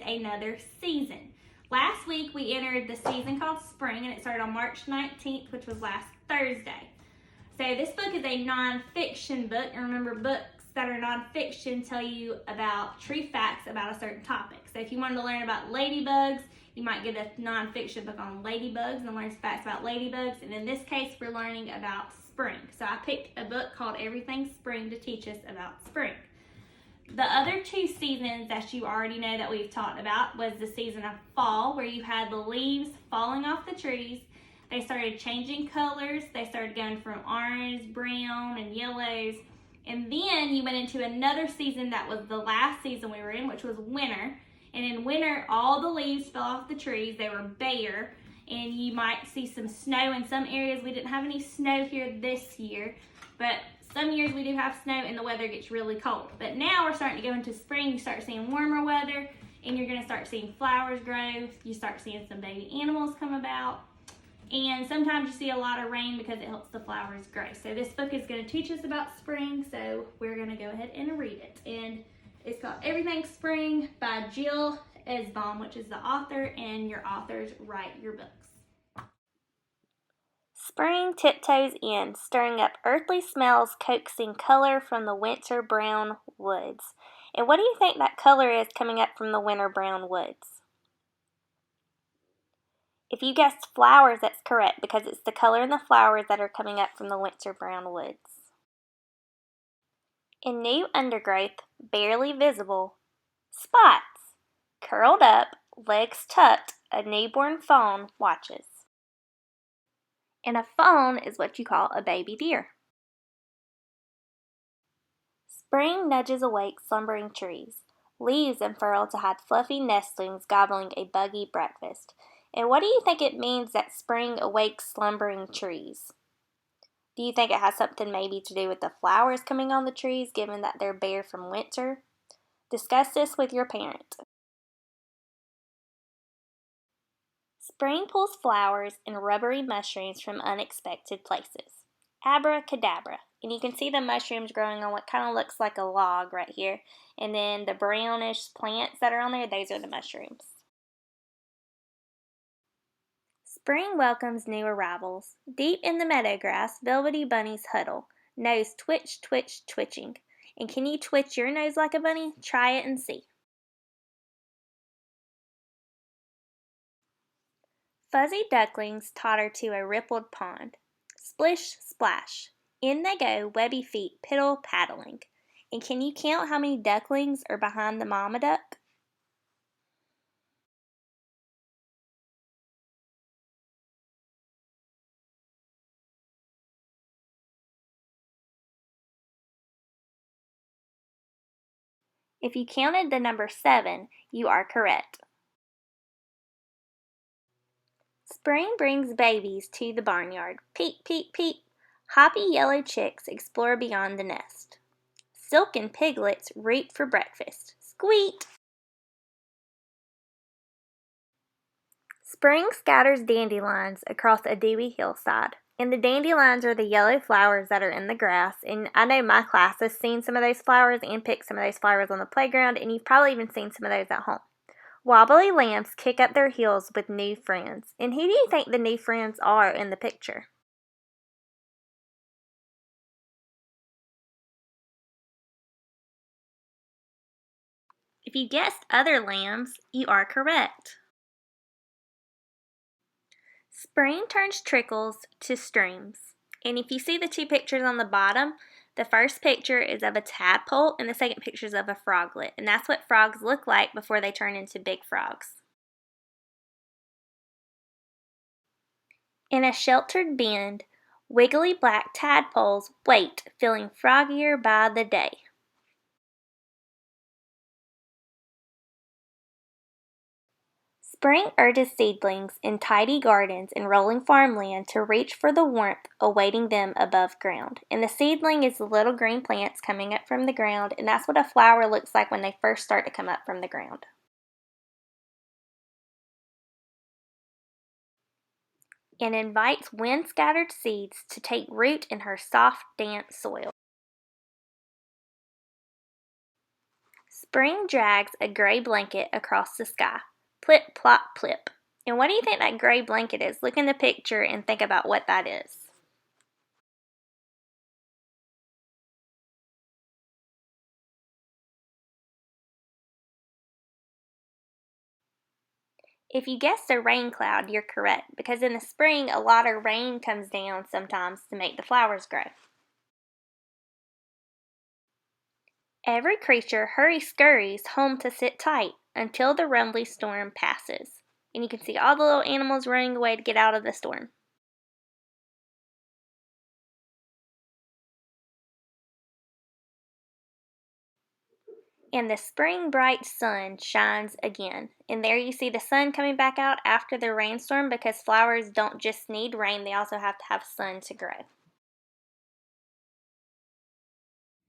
another season. Last week we entered the season called spring, and it started on March 19th, which was last Thursday. So this book is a nonfiction book, and remember, books that are nonfiction tell you about true facts about a certain topic. So if you wanted to learn about ladybugs, you might get a nonfiction book on ladybugs and learn facts about ladybugs. And in this case, we're learning about spring. So I picked a book called Everything Spring to teach us about spring. The other two seasons that you already know that we've talked about was the season of fall, where you had the leaves falling off the trees. They started changing colors. They started going from orange, brown, and yellows. And then you went into another season that was the last season we were in, which was winter. And in winter, all the leaves fell off the trees. They were bare, and you might see some snow in some areas. We didn't have any snow here this year, but some years we do have snow and the weather gets really cold. But now we're starting to go into spring. You start seeing warmer weather, and you're going to start seeing flowers grow. You start seeing some baby animals come about. And sometimes you see a lot of rain because it helps the flowers grow. So this book is going to teach us about spring, so we're going to go ahead and read it. And it's called Everything Spring by Jill Esbaum, which is the author, and your authors write your books. Spring tiptoes in, stirring up earthly smells, coaxing color from the winter brown woods. And what do you think that color is coming up from the winter brown woods? If you guessed flowers, that's correct, because it's the color in the flowers that are coming up from the winter brown woods. In new undergrowth, barely visible, spots. Curled up, legs tucked, a newborn fawn watches. And a fawn is what you call a baby deer. Spring nudges awake slumbering trees. Leaves unfurl to hide fluffy nestlings gobbling a buggy breakfast. And what do you think it means that spring awakes slumbering trees? Do you think it has something maybe to do with the flowers coming on the trees, given that they're bare from winter? Discuss this with your parent. Spring pulls flowers and rubbery mushrooms from unexpected places. Abracadabra. And you can see the mushrooms growing on what kind of looks like a log right here. And then the brownish plants that are on there, those are the mushrooms. Spring welcomes new arrivals. Deep in the meadow grass, velvety bunnies huddle, nose twitch, twitch, twitching. And can you twitch your nose like a bunny? Try it and see. Fuzzy ducklings totter to a rippled pond. Splish, splash. In they go, webby feet piddle paddling. And can you count how many ducklings are behind the mama duck? If you counted the number 7, you are correct. Spring brings babies to the barnyard. Peep, peep, peep. Hoppy yellow chicks explore beyond the nest. Silken piglets root for breakfast. Squeak! Spring scatters dandelions across a dewy hillside. And the dandelions are the yellow flowers that are in the grass. And I know my class has seen some of those flowers and picked some of those flowers on the playground, and you've probably even seen some of those at home. Wobbly lambs kick up their heels with new friends. And who do you think the new friends are in the picture? If you guessed other lambs, you are correct. Spring turns trickles to streams. And if you see the two pictures on the bottom, the first picture is of a tadpole and the second picture is of a froglet. And that's what frogs look like before they turn into big frogs. In a sheltered bend, wiggly black tadpoles wait, feeling froggier by the day. Spring urges seedlings in tidy gardens and rolling farmland to reach for the warmth awaiting them above ground. And the seedling is the little green plants coming up from the ground, and that's what a flower looks like when they first start to come up from the ground. And invites wind-scattered seeds to take root in her soft, damp soil. Spring drags a gray blanket across the sky. Plip, plop, plip. And what do you think that gray blanket is? Look in the picture and think about what that is. If you guessed a rain cloud, you're correct, because in the spring, a lot of rain comes down sometimes to make the flowers grow. Every creature hurry-scurries home to sit tight until the rumbly storm passes. And you can see all the little animals running away to get out of the storm. And the spring bright sun shines again. And there you see the sun coming back out after the rainstorm, because flowers don't just need rain, they also have to have sun to grow.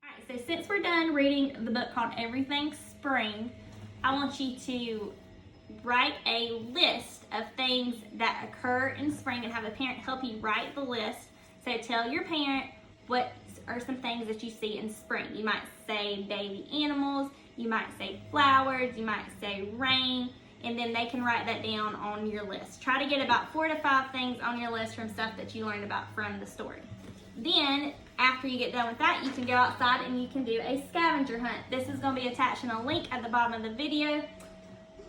Alright, so since we're done reading the book called Everything Spring, I want you to write a list of things that occur in spring and have a parent help you write the list. So tell your parent what are some things that you see in spring. You might say baby animals, you might say flowers, you might say rain, and then they can write that down on your list. Try to get about 4 to 5 things on your list from stuff that you learned about from the story. Then, after you get done with that, you can go outside and you can do a scavenger hunt. This is going to be attached in a link at the bottom of the video,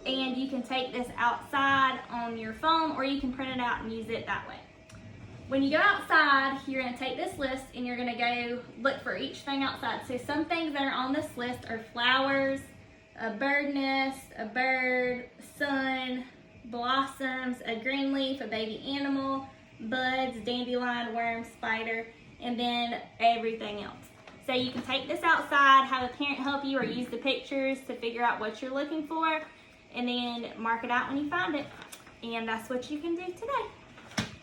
and you can take this outside on your phone, or you can print it out and use it that way. When you go outside, you're going to take this list and you're going to go look for each thing outside. So some things that are on this list are flowers, a bird nest, a bird, sun, blossoms, a green leaf, a baby animal, buds, dandelion, worm, spider, and then everything else. So you can take this outside, have a parent help you, or use the pictures to figure out what you're looking for, and then mark it out when you find it. And that's what you can do today.